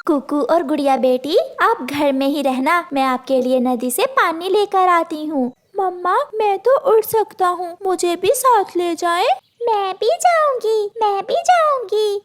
कुकू और गुड़िया बेटी, आप घर में ही रहना, मैं आपके लिए नदी से पानी लेकर आती हूँ। मम्मा, मैं तो उड़ सकता हूँ, मुझे भी साथ ले जाएं। मैं भी जाऊंगी,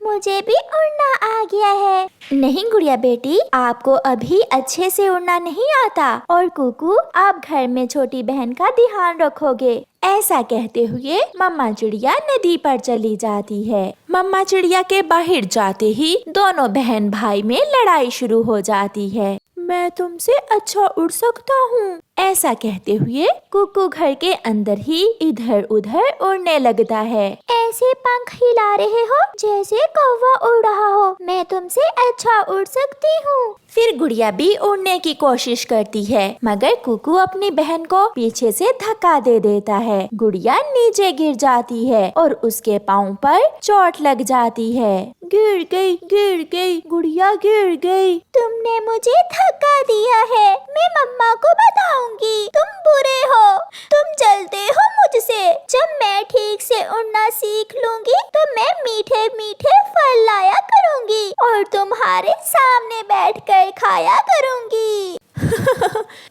मुझे भी उड़ना आ गया है। नहीं गुड़िया बेटी, आपको अभी अच्छे से उड़ना नहीं आता, और कुकू आप घर में छोटी बहन का ध्यान रखोगे। ऐसा कहते हुए मम्मा चिड़िया नदी पर चली जाती है। मम्मा चिड़िया के बाहर जाते ही दोनों बहन भाई में लड़ाई शुरू हो जाती है। मैं तुमसे अच्छा उड़ सकता हूँ, ऐसा कहते हुए कुकू घर के अंदर ही इधर उधर उड़ने लगता है। ऐसे पंख हिला रहे हो जैसे कौवा उड़ रहा हो, मैं तुमसे अच्छा उड़ सकती हूँ। फिर गुड़िया भी उड़ने की कोशिश करती है, मगर कुकू अपनी बहन को पीछे से धक्का दे देता है। गुड़िया नीचे गिर जाती है और उसके पाँव पर चोट लग जाती है। गिर गई, गुड़िया गिर गई। तुमने मुझे धक्का दिया है, मैं मम्मा को बताऊंगी, तुम बुरे हो, तुम जलते हो मुझसे। जब मैं ठीक से उड़ना सीख लूंगी तो मैं मीठे मीठे फल लाया करूंगी और तुम्हारे सामने बैठकर खाया करूंगी।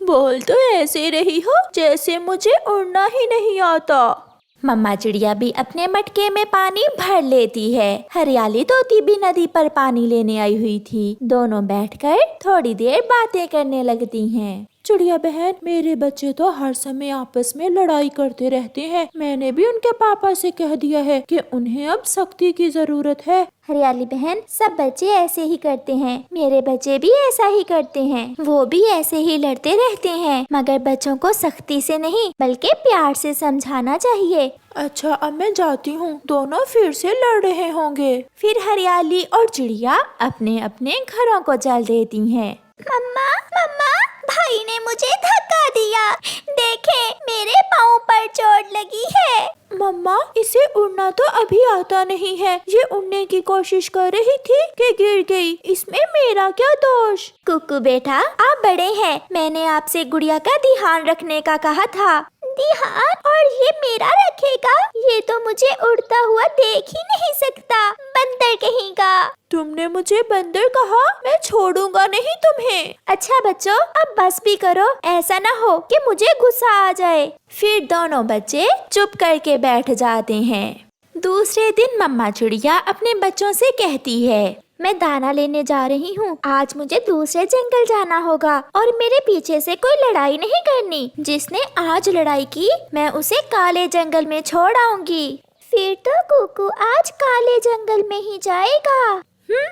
बोल तो ऐसे रही हो जैसे मुझे उड़ना ही नहीं आता। मम्मा चिड़िया भी अपने मटके में पानी भर लेती है। हरियाली तोती भी नदी पर पानी लेने आई हुई थी। दोनों बैठकर थोड़ी देर बातें करने लगती हैं। चिड़िया बहन, मेरे बच्चे तो हर समय आपस में लड़ाई करते रहते हैं। मैंने भी उनके पापा से कह दिया है कि उन्हें अब सख्ती की जरूरत है। हरियाली बहन, सब बच्चे ऐसे ही करते हैं, मेरे बच्चे भी ऐसा ही करते हैं। वो भी ऐसे ही लड़ते रहते हैं, मगर बच्चों को सख्ती से नहीं बल्कि प्यार से समझाना चाहिए। अच्छा, अब मैं जाती हूँ, दोनों फिर से लड़ रहे होंगे। फिर हरियाली और चिड़िया अपने अपने घरों को चल देती हैं। मम्मा, भाई ने मुझे धक्का दिया, देखे मेरे पाँव पर चोट लगी है। मम्मा, इसे उड़ना तो अभी आता नहीं है, ये उड़ने की कोशिश कर रही थी कि गिर गई, इसमें मेरा क्या दोष। कुकू बेटा, आप बड़े हैं, मैंने आपसे गुड़िया का ध्यान रखने का कहा था। ध्यान? और ये मेरा रखेगा? ये तो मुझे उड़ता हुआ देख ही नहीं सकता, बंदर कहेगा। तुमने मुझे बंदर कहा? मैं छोड़ूंगा नहीं तुम्हें। अच्छा बच्चों, अब बस भी करो, ऐसा ना हो कि मुझे गुस्सा आ जाए। फिर दोनों बच्चे चुप करके बैठ जाते हैं। दूसरे दिन मम्मा चिड़िया अपने बच्चों से कहती है, मैं दाना लेने जा रही हूँ, आज मुझे दूसरे जंगल जाना होगा और मेरे पीछे से कोई लड़ाई नहीं करनी। जिसने आज लड़ाई की मैं उसे काले जंगल में छोड़ आऊंगी। फिर तो कुकू आज काले जंगल में ही जाएगा।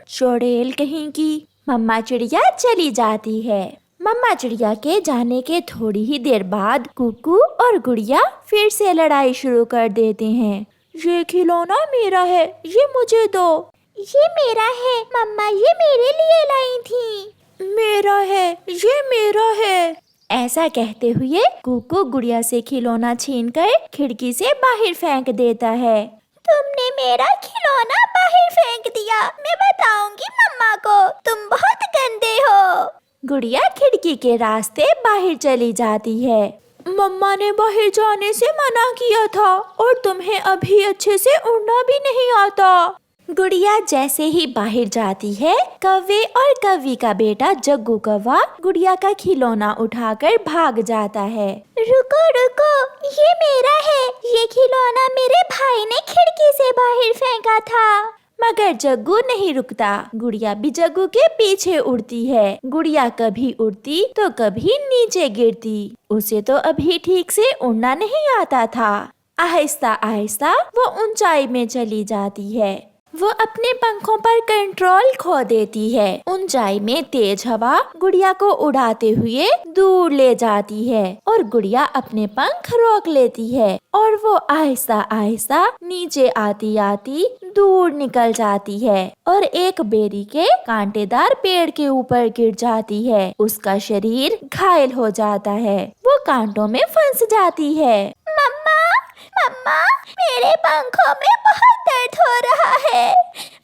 चुड़ैल कहीं की। मम्मा चिड़िया चली जाती है। मम्मा चिड़िया के जाने के थोड़ी ही देर बाद कुकू और गुड़िया फिर से लड़ाई शुरू कर देते हैं। ये खिलौना मेरा है, ये मुझे दो। ये मेरा है मम्मा, ये मेरे लिए लाई थी। मेरा है, ये मेरा है। ऐसा कहते हुए कुकू गुड़िया से खिलौना छीनकर खिड़की से बाहर फेंक देता है। तुमने मेरा खिलौना बाहर फेंक दिया, मैं बताऊंगी मम्मा को, तुम बहुत गंदे हो। गुड़िया खिड़की के रास्ते बाहर चली जाती है। मम्मा ने बाहर जाने से मना किया था और तुम्हें अभी अच्छे से उड़ना भी नहीं आता। गुड़िया जैसे ही बाहर जाती है, कौवे और कौवी का बेटा जग्गू कौवा गुड़िया का खिलौना उठाकर भाग जाता है। रुको रुको, ये मेरा है, ये खिलौना मेरे भाई ने खिड़की से बाहर फेंका था। मगर जग्गू नहीं रुकता। गुड़िया भी जग्गू के पीछे उड़ती है। गुड़िया कभी उड़ती तो कभी नीचे गिरती। उसे तो अभी ठीक से उड़ना नहीं आता था। आहिस्ता आहिस्ता वो ऊंचाई में चली जाती है। वो अपने पंखों पर कंट्रोल खो देती है। ऊंचाई में तेज हवा गुड़िया को उड़ाते हुए दूर ले जाती है और गुड़िया अपने पंख रोक लेती है और वो आहिस्ता आहिस्ता नीचे आती आती दूर निकल जाती है और एक बेरी के कांटेदार पेड़ के ऊपर गिर जाती है। उसका शरीर घायल हो जाता है, वो कांटों में फंस जाती है। मम्मा, मेरे पंखों में बहुत दर्द हो रहा है,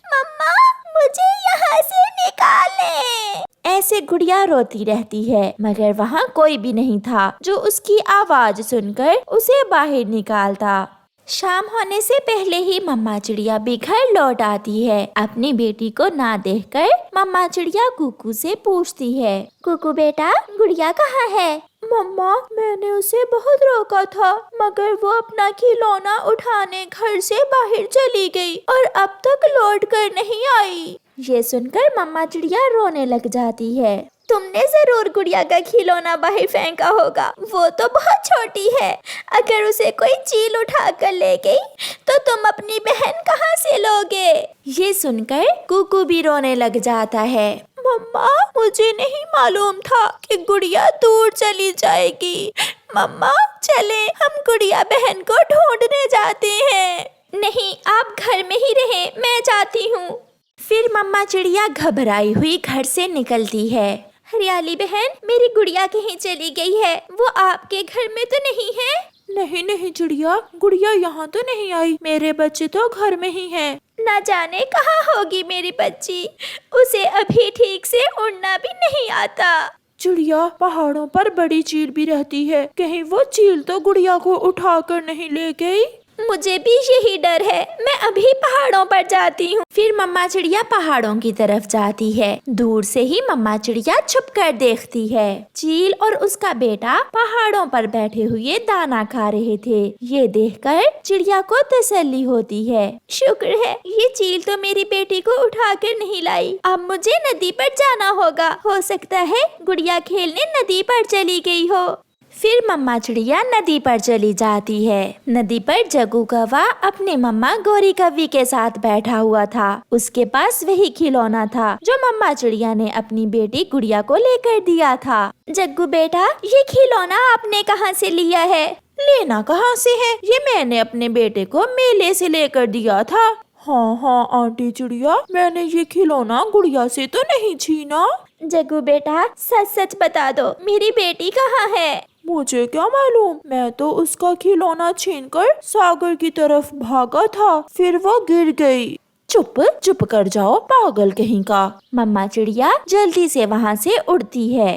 मम्मा मुझे यहाँ से निकालें। ऐसे गुड़िया रोती रहती है, मगर वहाँ कोई भी नहीं था जो उसकी आवाज सुनकर उसे बाहर निकालता। शाम होने से पहले ही मम्मा चिड़िया भी घर लौट आती है। अपनी बेटी को ना देखकर मम्मा चिड़िया कुकू से पूछती है, कुकू बेटा, गुड़िया कहाँ है? मम्मा, मैंने उसे बहुत रोका था, मगर वो अपना खिलौना उठाने घर से बाहर चली गई और अब तक लौट कर नहीं आई। ये सुनकर मम्मा चिड़िया रोने लग जाती है। तुमने जरूर गुड़िया का खिलौना बाहर फेंका होगा, वो तो बहुत छोटी है। अगर उसे कोई चील उठा कर ले गई तो तुम अपनी बहन कहाँ से लोगे? ये सुनकर कुकू भी रोने लग जाता है। मम्मा, मुझे नहीं मालूम था कि गुड़िया दूर चली जाएगी। मम्मा, चले हम गुड़िया बहन को ढूंढने जाते हैं। नहीं, आप घर में ही रहें, मैं जाती हूँ। फिर मम्मा चिड़िया घबराई हुई घर से निकलती है। हरियाली बहन, मेरी गुड़िया कहीं चली गई है, वो आपके घर में तो नहीं है? नहीं नहीं चिड़िया, गुड़िया यहाँ तो नहीं आई, मेरे बच्चे तो घर में ही हैं। न जाने कहाँ होगी मेरी बच्ची, उसे अभी ठीक से उड़ना भी नहीं आता। चिड़िया, पहाड़ों पर बड़ी चील भी रहती है, कहीं वो चील तो गुड़िया को उठा कर नहीं ले गई? मुझे भी यही डर है, मैं अभी पहाड़ों पर जाती हूँ। फिर मम्मा चिड़िया पहाड़ों की तरफ जाती है। दूर से ही मम्मा चिड़िया छुप कर देखती है। चील और उसका बेटा पहाड़ों पर बैठे हुए दाना खा रहे थे। ये देखकर चिड़िया को तसल्ली होती है। शुक्र है ये चील तो मेरी बेटी को उठा कर नहीं लाई। अब मुझे नदी पर जाना होगा, हो सकता है गुड़िया खेलने नदी पर चली गई हो। फिर मम्मा चिड़िया नदी पर चली जाती है। नदी पर जग्गू कौवा अपने मम्मा गौरी कौवी के साथ बैठा हुआ था। उसके पास वही खिलौना था जो मम्मा चिड़िया ने अपनी बेटी गुड़िया को लेकर दिया था। जग्गू बेटा, ये खिलौना आपने कहाँ से लिया है? लेना कहाँ से है, ये मैंने अपने बेटे को मेले से लेकर दिया था। हाँ आंटी चिड़िया, मैंने ये खिलौना गुड़िया से तो नहीं छीना। जग्गू बेटा, सच सच बता दो, मेरी बेटी कहाँ है? मुझे क्या मालूम, मैं तो उसका खिलौना छीनकर सागर की तरफ भागा था, फिर वो गिर गई। चुप कर जाओ, पागल कहीं का। मम्मा चिड़िया जल्दी से वहाँ से उड़ती है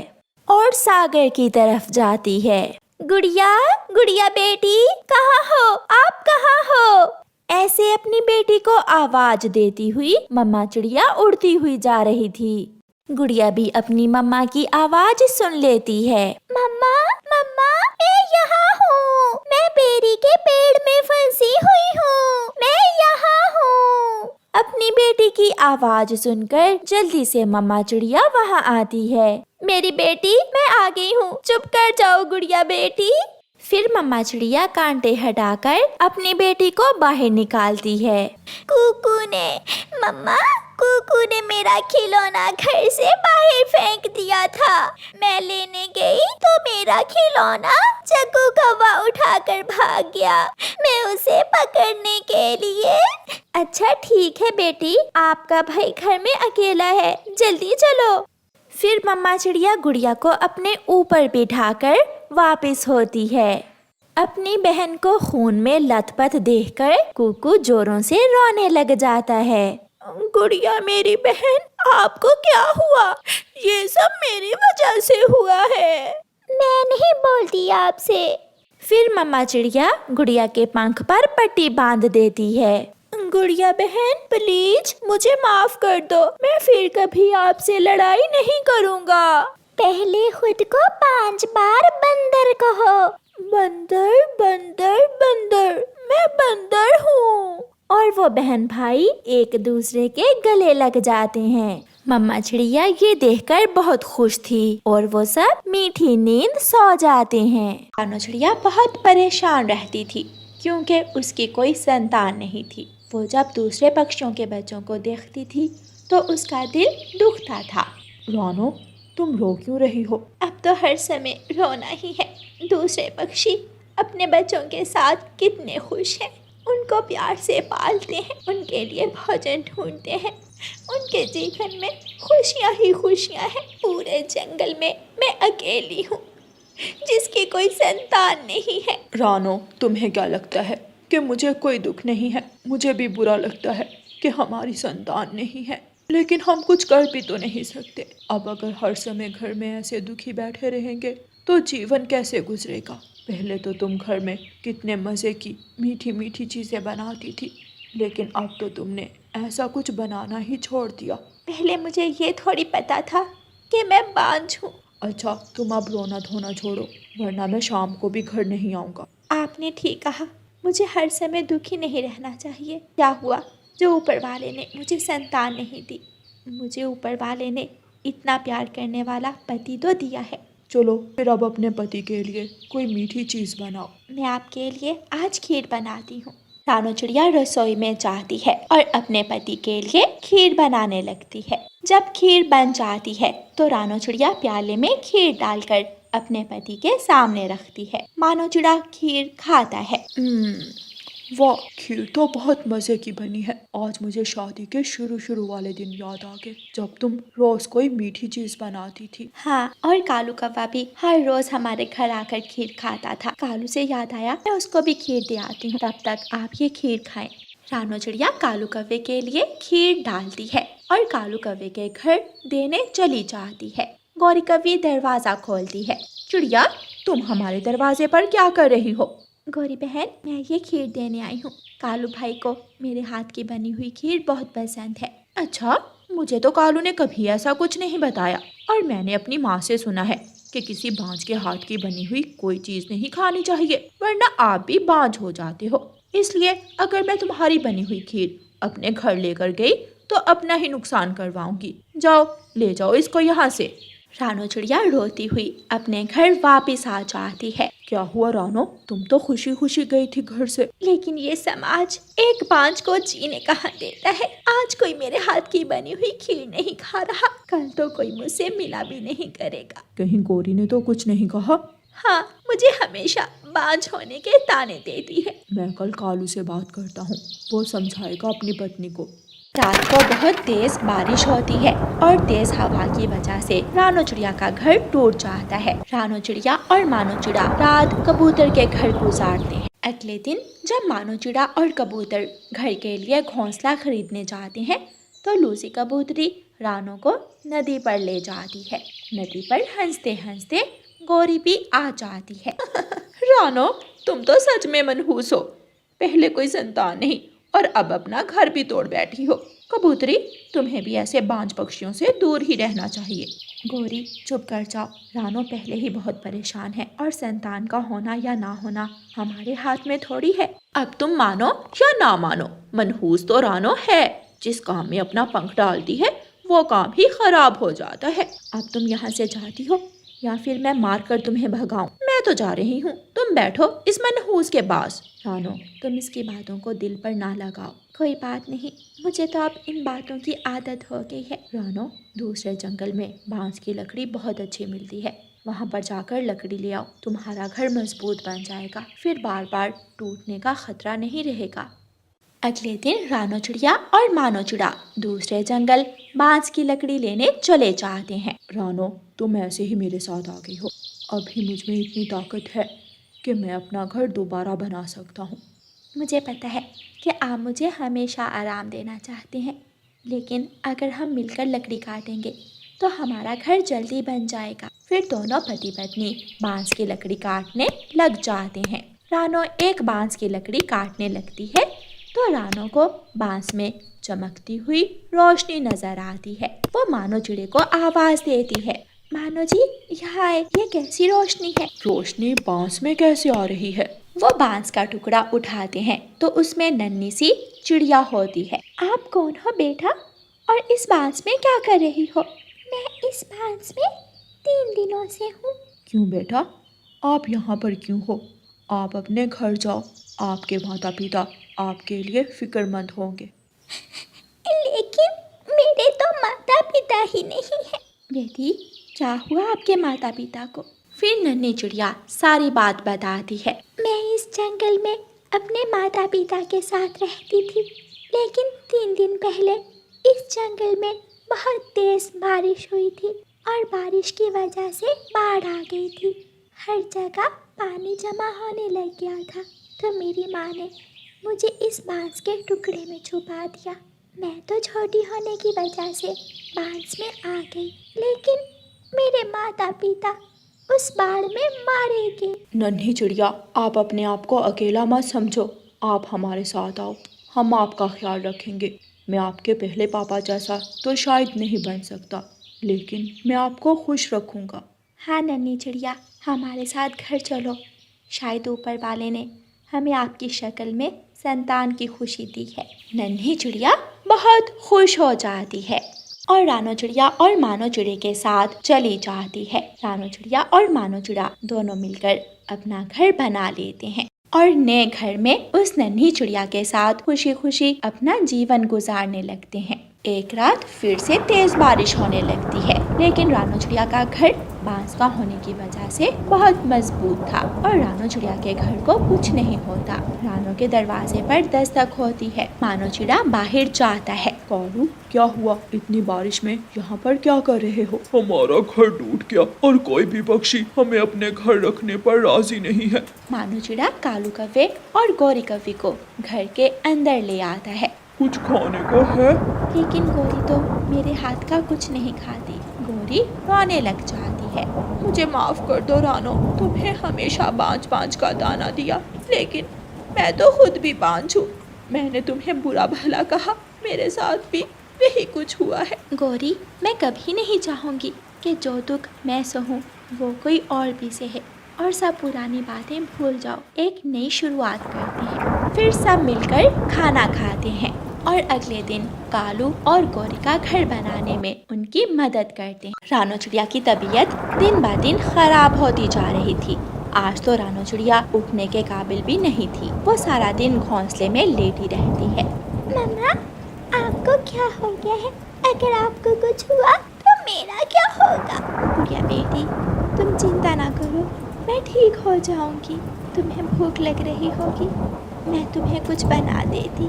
और सागर की तरफ जाती है। गुड़िया बेटी, कहाँ हो आप, कहाँ हो? ऐसे अपनी बेटी को आवाज देती हुई मम्मा चिड़िया उड़ती हुई जा रही थी। गुड़िया भी अपनी मम्मा की आवाज सुन लेती है। मम्मा, मैं यहाँ हूँ, मैं बेरी के पेड़ में फंसी हुई हूँ, मैं यहाँ हूँ। अपनी बेटी की आवाज सुनकर जल्दी से मम्मा चिड़िया वहाँ आती है। मेरी बेटी, मैं आ गई हूँ, चुप कर जाओ गुड़िया बेटी। फिर मम्मा चिड़िया कांटे हटाकर अपनी बेटी को बाहर निकालती है। कुकू ने मेरा खिलौना घर से बाहर फेंक दिया था। मैं लेने गई तो मेरा खिलौना जग्गू कौवा उठाकर भाग गया। मैं उसे पकड़ने के लिए। अच्छा ठीक है बेटी, आपका भाई घर में अकेला है, जल्दी चलो। फिर मम्मा चिड़िया गुड़िया को अपने ऊपर बिठाकर वापस होती है। अपनी बहन को खून में लथपथ देखकर कुकू जोरों से रोने लग जाता है। गुड़िया मेरी बहन, आपको क्या हुआ? ये सब मेरी वजह से हुआ है। मैं नहीं बोलती आपसे। फिर मम्मा चिड़िया गुड़िया के पंख पर पट्टी बांध देती है। गुड़िया बहन, प्लीज मुझे माफ कर दो, मैं फिर कभी आपसे लड़ाई नहीं करूँगा। पहले खुद को 5 बार बंदर कहो। बंदर बंदर बंदर, मैं बंदर हूँ। और वो बहन भाई एक दूसरे के गले लग जाते हैं। मम्मा चिड़िया ये देखकर बहुत खुश थी और वो सब मीठी नींद सो जाते हैं। कानो चिड़िया बहुत परेशान रहती थी क्योंकि उसकी कोई संतान नहीं थी। वो जब दूसरे पक्षियों के बच्चों को देखती थी तो उसका दिल दुखता था। रानो, तुम रो क्यों रही हो? अब तो हर समय रोना ही है। दूसरे पक्षी अपने बच्चों के साथ कितने खुश हैं, उनको प्यार से पालते हैं, उनके लिए भोजन ढूंढते हैं। उनके जीवन में खुशियाँ ही खुशियाँ हैं। पूरे जंगल में मैं अकेली हूँ जिसकी कोई संतान नहीं है। रानो, तुम्हें क्या लगता है कि मुझे कोई दुख नहीं है? मुझे भी बुरा लगता है कि हमारी संतान नहीं है, लेकिन हम कुछ कर भी तो नहीं सकते। अब अगर हर समय घर में ऐसे दुखी बैठे रहेंगे तो जीवन कैसे गुजरेगा। पहले तो तुम घर में कितने मज़े की मीठी मीठी चीज़ें बनाती थी, लेकिन अब तो तुमने ऐसा कुछ बनाना ही छोड़ दिया। पहले मुझे ये थोड़ी पता था कि मैं बांझ हूँ। अच्छा, तुम अब रोना धोना छोड़ो, वरना मैं शाम को भी घर नहीं आऊँगा। आपने ठीक कहा, मुझे हर समय दुखी नहीं रहना चाहिए। क्या हुआ जो ऊपर वाले ने मुझे संतान नहीं दी। मुझे ऊपर वाले ने इतना प्यार करने वाला पति तो दिया है। चलो फिर अब अपने पति के लिए कोई मीठी चीज़ बनाओ। मैं आपके लिए आज खीर बनाती हूँ। रानो चिड़िया रसोई में जाती है और अपने पति के लिए खीर बनाने लगती है। जब खीर बन जाती है तो रानो चिड़िया प्याले में खीर डालकर अपने पति के सामने रखती है। मानो चिड़ा खीर खाता है। वाह, खीर तो बहुत मज़े की बनी है। आज मुझे शादी के शुरू वाले दिन याद आ गए, जब तुम रोज कोई मीठी चीज़ बनाती थी। हाँ, और कालू कौवा भी हर रोज हमारे घर आकर खीर खाता था। कालू से याद आया, मैं उसको भी खीर दे आती हूँ, तब तक आप ये खीर खाएं। रानो चिड़िया कालू कौवे के लिए खीर डालती है और कालू कौवे के घर देने चली जाती है। गौरी कौवी दरवाजा खोलती है। चिड़िया, तुम हमारे दरवाजे पर क्या कर रही हो? गौरी बहन, मैं ये खीर देने आई हूँ। कालू भाई को मेरे हाथ की बनी हुई खीर बहुत पसंद है। अच्छा, मुझे तो कालू ने कभी ऐसा कुछ नहीं बताया, और मैंने अपनी माँ से सुना है कि किसी बांझ के हाथ की बनी हुई कोई चीज नहीं खानी चाहिए, वरना आप भी बांझ हो जाते हो। इसलिए अगर मैं तुम्हारी बनी हुई खीर अपने घर लेकर गई तो अपना ही नुकसान करवाऊंगी। जाओ, ले जाओ इसको यहाँ से। रानो चिड़िया रोती हुई अपने घर वापस आ जाती है। क्या हुआ रानो, तुम तो खुशी खुशी गई थी घर से। लेकिन ये समाज एक बांझ को जीने कहाँ देता है। आज कोई मेरे हाथ की बनी हुई खीर नहीं खा रहा, कल तो कोई मुझसे मिला भी नहीं करेगा। कहीं गौरी ने तो कुछ नहीं कहा? हाँ, मुझे हमेशा बांझ होने के ताने देती है। मैं कल कालू से बात करता हूँ, वो समझाएगा अपनी पत्नी को। रात को बहुत तेज बारिश होती है और तेज हवा की वजह से रानो चिड़िया का घर टूट जाता है। रानो चिड़िया और मानो चिड़ा रात कबूतर के घर गुजारते हैं। अगले दिन जब मानो चिड़ा और कबूतर घर के लिए घोंसला खरीदने जाते हैं तो लूसी कबूतरी रानो को नदी पर ले जाती है। नदी पर हंसते हंसते गौरी भी आ जाती है। रानो, तुम तो सच में मनहूस हो। पहले कोई संतान नहीं और अब अपना घर भी तोड़ बैठी हो। कबूतरी, तुम्हें भी ऐसे बांझ पक्षियों से दूर ही रहना चाहिए। गौरी, चुप कर जाओ। रानो पहले ही बहुत परेशान है और संतान का होना या ना होना हमारे हाथ में थोड़ी है। अब तुम मानो या ना मानो, मनहूस तो रानो है। जिस काम में अपना पंख डालती है वो काम ही खराब हो जाता है। अब तुम यहाँ से जाती हो या फिर मैं मारकर तुम्हें भगाऊं? मैं तो जा रही हूँ, तुम बैठो इस मनहूस के पास। रानो, तुम इसकी बातों को दिल पर ना लगाओ। कोई बात नहीं, मुझे तो अब इन बातों की आदत हो गई है। रानो, दूसरे जंगल में बांस की लकड़ी बहुत अच्छी मिलती है, वहाँ पर जाकर लकड़ी ले आओ। तुम्हारा घर मजबूत बन जाएगा, फिर बार बार टूटने का खतरा नहीं रहेगा। अगले दिन रानो चिड़िया और मानो चिड़ा दूसरे जंगल बांस की लकड़ी लेने चले जाते हैं। रानो, तुम ऐसे ही मेरे साथ आ गई हो। अभी मुझ में इतनी ताकत है कि मैं अपना घर दोबारा बना सकता हूँ। मुझे पता है कि आप मुझे हमेशा आराम देना चाहते हैं, लेकिन अगर हम मिलकर लकड़ी काटेंगे तो हमारा घर जल्दी बन जाएगा। फिर दोनों पति पत्नी बांस की लकड़ी काटने लग जाते हैं। रानो एक बांस की लकड़ी काटने लगती है तो रानो को बांस में चमकती हुई रोशनी नजर आती है। वो मानो चिड़े को आवाज देती है, मानो जी यहाँ आए, ये कैसी रोशनी है? रोशनी बांस में कैसे आ रही है? वो बांस का टुकड़ा उठाते हैं तो उसमें नन्ही सी चिड़िया होती है। आप कौन हो बेटा, और इस बांस में क्या कर रही हो? मैं इस बांस में 3 दिनों से हूँ। क्यों बेटा, आप यहाँ पर क्यों हो? आप अपने घर जाओ, आपके माता पिता आपके लिए फिक्रमंद होंगे। लेकिन मेरे तो माता पिता ही नहीं है। बेटी, क्या हुआ आपके माता पिता को? फिर नन्ही चिड़िया सारी बात बताती है। मैं इस जंगल में अपने माता पिता के साथ रहती थी, लेकिन 3 दिन पहले इस जंगल में बहुत तेज बारिश हुई थी और बारिश की वजह से बाढ़ आ गई थी। हर जगह पानी जमा होने लग गया था, तो मेरी माँ ने मुझे इस बांस के टुकड़े में छुपा दिया। मैं तो छोटी होने की वजह से बांस में आ गई, लेकिन मेरे माता पिता उस बाढ़ में मारेंगे। नन्ही चिड़िया, आप अपने आप को अकेला मत समझो। आप हमारे साथ आओ, हम आपका ख्याल रखेंगे। मैं आपके पहले पापा जैसा तो शायद नहीं बन सकता, लेकिन मैं आपको खुश रखूंगा। हाँ नन्ही चिड़िया, हमारे साथ घर चलो। शायद ऊपर वाले ने हमें आपकी शक्ल में संतान की खुशी दी है। नन्ही चिड़िया बहुत खुश हो जाती है और रानो चिड़िया और मानो चिड़िया के साथ चली जाती है। रानो चिड़िया और मानो चिड़िया दोनों मिलकर अपना घर बना लेते हैं और नए घर में उस नन्ही चिड़िया के साथ खुशी खुशी अपना जीवन गुजारने लगते हैं। एक रात फिर से तेज बारिश होने लगती है, लेकिन रानो चिड़िया का घर बांस का होने की वजह से बहुत मजबूत था और रानो चिड़िया के घर को कुछ नहीं होता। रानो के दरवाजे पर दस्तक होती है। मानो चिड़िया बाहर जाता है। कालू, क्या हुआ? इतनी बारिश में यहाँ पर क्या कर रहे हो? हमारा घर टूट गया और कोई भी पक्षी हमें अपने घर रखने पर राजी नहीं है। मानो चिड़िया कालू कौवे और गौरी कौवे को घर के अंदर ले आता है। कुछ खाने को है? लेकिन गौरी तो मेरे हाथ का कुछ नहीं खाती। गौरी रोने लग जाती है। मुझे माफ कर दो रानो, तुम्हें हमेशा बांझ बांझ का दाना दिया, लेकिन मैं तो खुद भी बांझ हूँ। मैंने तुम्हें बुरा भला कहा, मेरे साथ भी यही कुछ हुआ है। गौरी, मैं कभी नहीं चाहूँगी कि जो दुख मैं सहूँ वो कोई और भी सहे, और सब पुरानी बातें भूल जाओ, एक नई शुरुआत करते हैं। फिर सब मिलकर खाना खाते हैं और अगले दिन कालू और गौरी का घर बनाने में उनकी मदद करते हैं। रानो चिड़िया की तबीयत दिन ब दिन खराब होती जा रही थी। आज तो रानो चिड़िया उठने के काबिल भी नहीं थी। वो सारा दिन घोंसले में लेटी रहती है। मम्मा, आपको क्या हो गया है? अगर आपको कुछ हुआ तो मेरा क्या होगा? गुड़िया बेटी, तुम चिंता ना करो, मैं ठीक हो जाऊंगी। तुम्हें भूख लग रही होगी, मैं तुम्हें कुछ बना देती,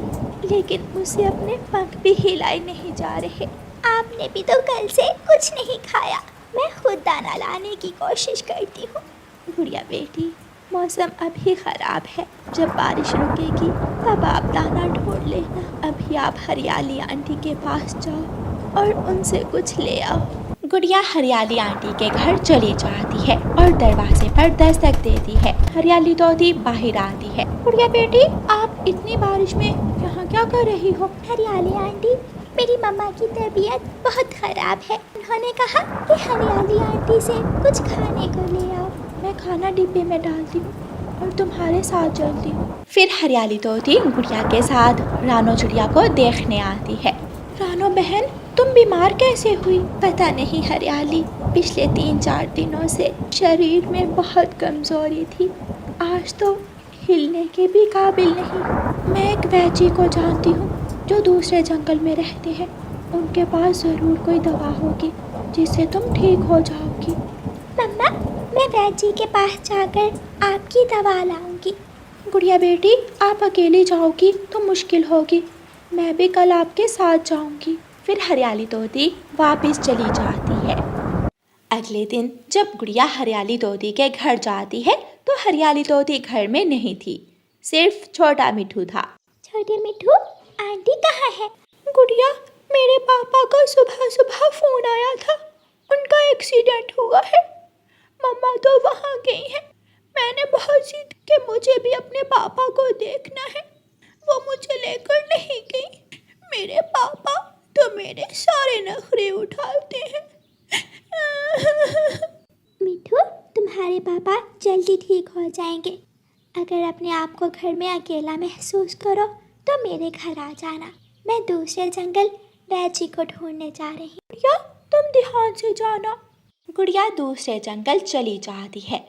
लेकिन मुझसे अपने पंख भी हिलाए नहीं जा रहे। आपने भी तो कल से कुछ नहीं खाया। मैं खुद दाना लाने की कोशिश करती हूँ। गुड़िया बेटी, मौसम अभी ख़राब है, जब बारिश रुकेगी तब आप दाना ढूंढ लेना। अभी आप हरियाली आंटी के पास जाओ और उनसे कुछ ले आओ। गुड़िया हरियाली आंटी के घर चली जाती है और दरवाजे पर दस्तक देती है। हरियाली तोती बाहर आती है। गुड़िया बेटी, आप इतनी बारिश में यहाँ क्या कर रही हो? हरियाली आंटी, मेरी मम्मा की तबीयत बहुत ख़राब है। उन्होंने कहा कि हरियाली आंटी से कुछ खाने को ले आओ। मैं खाना डिब्बे में डालती हूँ और तुम्हारे साथ चलती हूँ। फिर हरियाली तोती गुड़िया के साथ रानो चिड़िया को देखने आती है। रानो बहन, तुम बीमार कैसे हुई? पता नहीं हरियाली, पिछले 3-4 दिनों से शरीर में बहुत कमज़ोरी थी। आज तो हिलने के भी काबिल नहीं। मैं एक वैजी को जानती हूँ जो दूसरे जंगल में रहते हैं। उनके पास ज़रूर कोई दवा होगी जिससे तुम ठीक हो जाओगी। मम्मा, मैं वैजी के पास जाकर आपकी दवा लाऊंगी। गुड़िया बेटी, आप अकेली जाओगी तो मुश्किल होगी। मैं भी कल आपके साथ जाऊंगी। फिर हरियाली तोती वापस चली जाती है। अगले दिन जब गुड़िया हरियाली तोती के घर जाती है तो हरियाली तोती घर में नहीं थी, सिर्फ छोटा मिठू था। छोटे मिठू, आंटी कहाँ है? गुड़िया, मेरे पापा का सुबह सुबह फोन आया था, उनका एक्सीडेंट हुआ है। मम्मा तो वहाँ गई है। मैंने बहुत जिद कि मुझे भी अपने पापा को देखना है, वो मुझे लेकर नहीं गई। मेरे पापा तो मेरे सारे नखरे उठाते हैं। मिठू, तुम्हारे पापा जल्दी ठीक हो जाएंगे। अगर अपने आप को घर में अकेला महसूस करो तो मेरे घर आ जाना। मैं दूसरे जंगल वैजी को ढूंढने जा रही हूँ। या तुम ध्यान से जाना। गुड़िया दूसरे जंगल चली जाती है।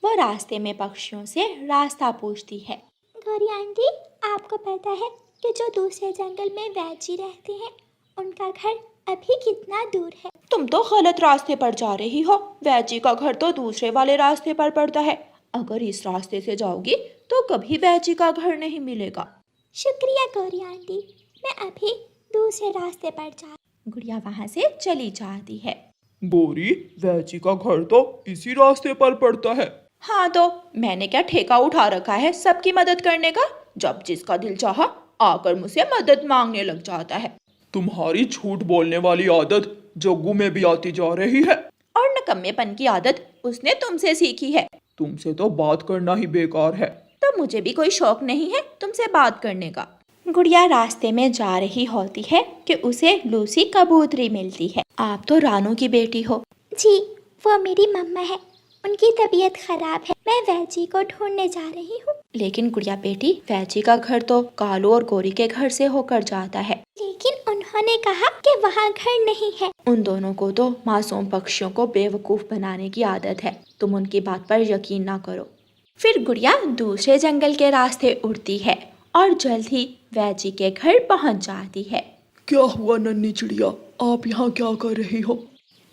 वो रास्ते में पक्षियों से रास्ता पूछती है। गौरी आंटी, आपको पता है कि जो दूसरे जंगल में वैजी रहते हैं उनका घर अभी कितना दूर है? तुम तो गलत रास्ते पर जा रही हो। वैजी का घर तो दूसरे वाले रास्ते पर पड़ता है। अगर इस रास्ते से जाओगी तो कभी वैजी का घर नहीं मिलेगा। शुक्रिया गौरी आंटी, मैं अभी दूसरे रास्ते पर जा। गुड़िया वहाँ से चली जाती है। गौरी, वैजी का घर तो इसी रास्ते पर पड़ता है। हाँ, तो मैंने क्या ठेका उठा रखा है सबकी मदद करने का? जब जिसका दिल चाहा आकर मुझसे मदद मांगने लग जाता है। तुम्हारी झूठ बोलने वाली आदत जग्गू में भी आती जा रही है। और न निकम्मेपन की आदत उसने तुमसे सीखी है। तुमसे तो बात करना ही बेकार है। तो मुझे भी कोई शौक नहीं है तुमसे बात करने का। गुड़िया रास्ते में जा रही होती है कि उसे लूसी कबूतरी मिलती है। आप तो रानू की बेटी हो। जी, वो मेरी मम्मा है, उनकी तबीयत खराब है, मैं वैजी को ढूंढने जा रही हूँ। लेकिन गुड़िया बेटी, वैजी का घर तो कालू और गोरी के घर से होकर जाता है। लेकिन उन्होंने कहा कि वहाँ घर नहीं है। उन दोनों को तो मासूम पक्षियों को बेवकूफ बनाने की आदत है, तुम उनकी बात पर यकीन ना करो। फिर गुड़िया दूसरे जंगल के रास्ते उड़ती है और जल्द ही वैजी के घर पहुंच जाती है। क्या हुआ नन्ही चिड़िया, आप यहाँ क्या कर रही हो?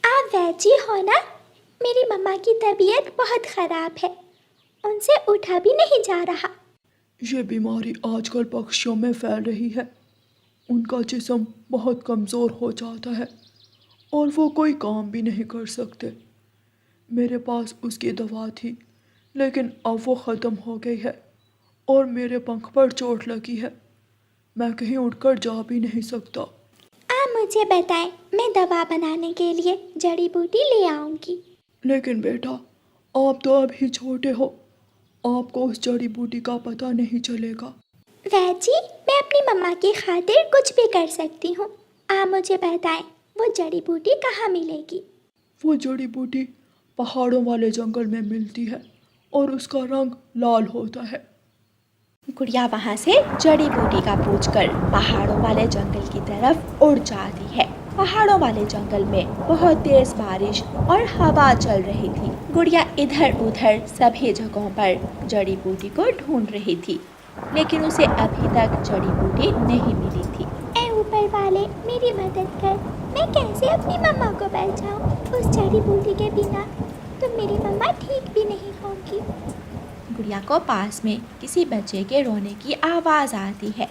आप वैजी हो ना? मेरी मम्मा की तबीयत बहुत खराब है, उनसे उठा भी नहीं जा रहा। ये बीमारी आजकल पक्षियों में फैल रही है। उनका जिस्म बहुत कमज़ोर हो जाता है और वो कोई काम भी नहीं कर सकते। मेरे पास उसकी दवा थी, लेकिन अब वो ख़त्म हो गई है और मेरे पंख पर चोट लगी है। मैं कहीं उठकर जा भी नहीं सकता। आप मुझे बताएं, मैं दवा बनाने के लिए जड़ी बूटी ले आऊंगी। लेकिन बेटा, आप तो अभी छोटे हो, आपको उस जड़ी बूटी का पता नहीं चलेगा। वैजी, मैं अपनी मम्मा की खातिर कुछ भी कर सकती हूँ। आप मुझे बताएं, वो जड़ी बूटी कहाँ मिलेगी? वो जड़ी बूटी पहाड़ों वाले जंगल में मिलती है और उसका रंग लाल होता है। गुड़िया वहाँ से जड़ी बूटी का पूछकर पहाड़ों वाले जंगल की तरफ उड़ जाती है। पहाड़ों वाले जंगल में बहुत तेज बारिश और हवा चल रही थी। गुड़िया इधर उधर सभी जगहों पर जड़ी बूटी को ढूंढ रही थी, लेकिन उसे अभी तक जड़ी बूटी नहीं मिली थी। ऐ ऊपर वाले, मेरी मदद कर, मैं कैसे अपनी मम्मा को बचाऊं? उस जड़ी बूटी के बिना तो मेरी मम्मा ठीक भी नहीं होगी। गुड़िया को पास में किसी बच्चे के रोने की आवाज़ आती है।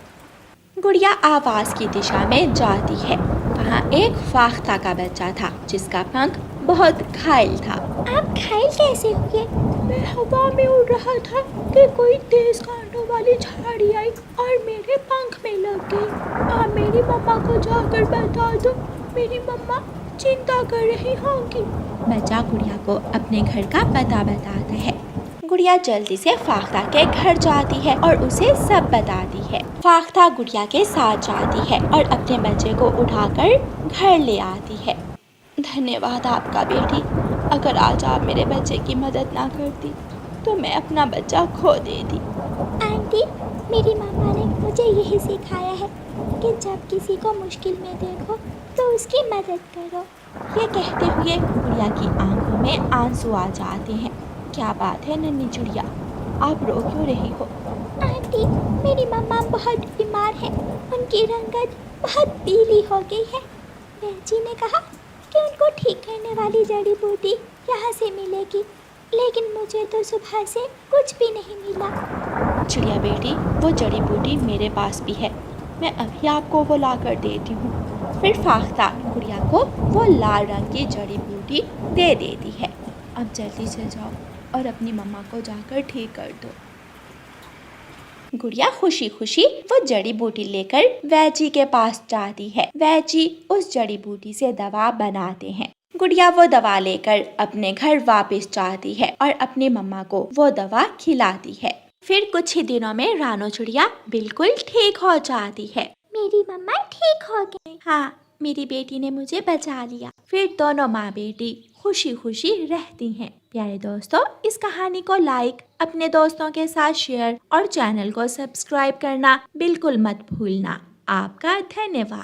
गुड़िया आवाज़ की दिशा में जाती है। वहाँ एक फाख्ता का बच्चा था जिसका पंख बहुत घायल था। आप घायल कैसे हुए? मैं हवा में उड़ रहा था कि कोई तेज कांटों वाली झाड़ी आई और मेरे पंख में लग गई। आप मेरी मम्मा को जाकर बता दो, मेरी मम्मा चिंता कर रही होंगी। बच्चा गुड़िया को अपने घर का पता बताता है। गुड़िया जल्दी से फाख्ता के घर जाती है और उसे सब बताती है। फाख्ता गुड़िया के साथ जाती है और अपने बच्चे को उठाकर घर ले आती है। धन्यवाद आपका बेटी, अगर आज आप मेरे बच्चे की मदद ना करती तो मैं अपना बच्चा खो देती। आंटी, मेरी मम्मा ने मुझे यही सिखाया है कि जब किसी को मुश्किल में देखो तो उसकी मदद करो। ये कहते हुए गुड़िया की आंखों में आंसू आ जाते हैं। क्या बात है नन्ही चिड़िया, आप रो क्यों रही हो? आंटी, मेरी मम्मा बहुत बीमार है, उनकी रंगत बहुत पीली हो गई है। वैजी ने कहा कि उनको ठीक करने वाली जड़ी बूटी यहाँ से मिलेगी, लेकिन मुझे तो सुबह से कुछ भी नहीं मिला। चिड़िया बेटी, वो जड़ी बूटी मेरे पास भी है, मैं अभी आपको वो ला कर देती हूँ। फिर फाख्ता गुड़िया को वो लाल रंग की जड़ी बूटी दे देती है। अब जल्दी से जाओ और अपनी मम्मा को जाकर ठीक कर दो। गुड़िया खुशी खुशी वो जड़ी बूटी लेकर वैजी के पास जाती है। वैजी उस जड़ी बूटी से दवा बनाते हैं। गुड़िया वो दवा लेकर अपने घर वापस जाती है और अपनी मम्मा को वो दवा खिलाती है। फिर कुछ ही दिनों में रानो चिड़िया बिल्कुल ठीक हो जाती है। मेरी मम्मा ठीक हो गई। हाँ, मेरी बेटी ने मुझे बचा लिया। फिर दोनों माँ बेटी खुशी खुशी रहती हैं। प्यारे दोस्तों, इस कहानी को लाइक, अपने दोस्तों के साथ शेयर और चैनल को सब्सक्राइब करना बिल्कुल मत भूलना। आपका धन्यवाद।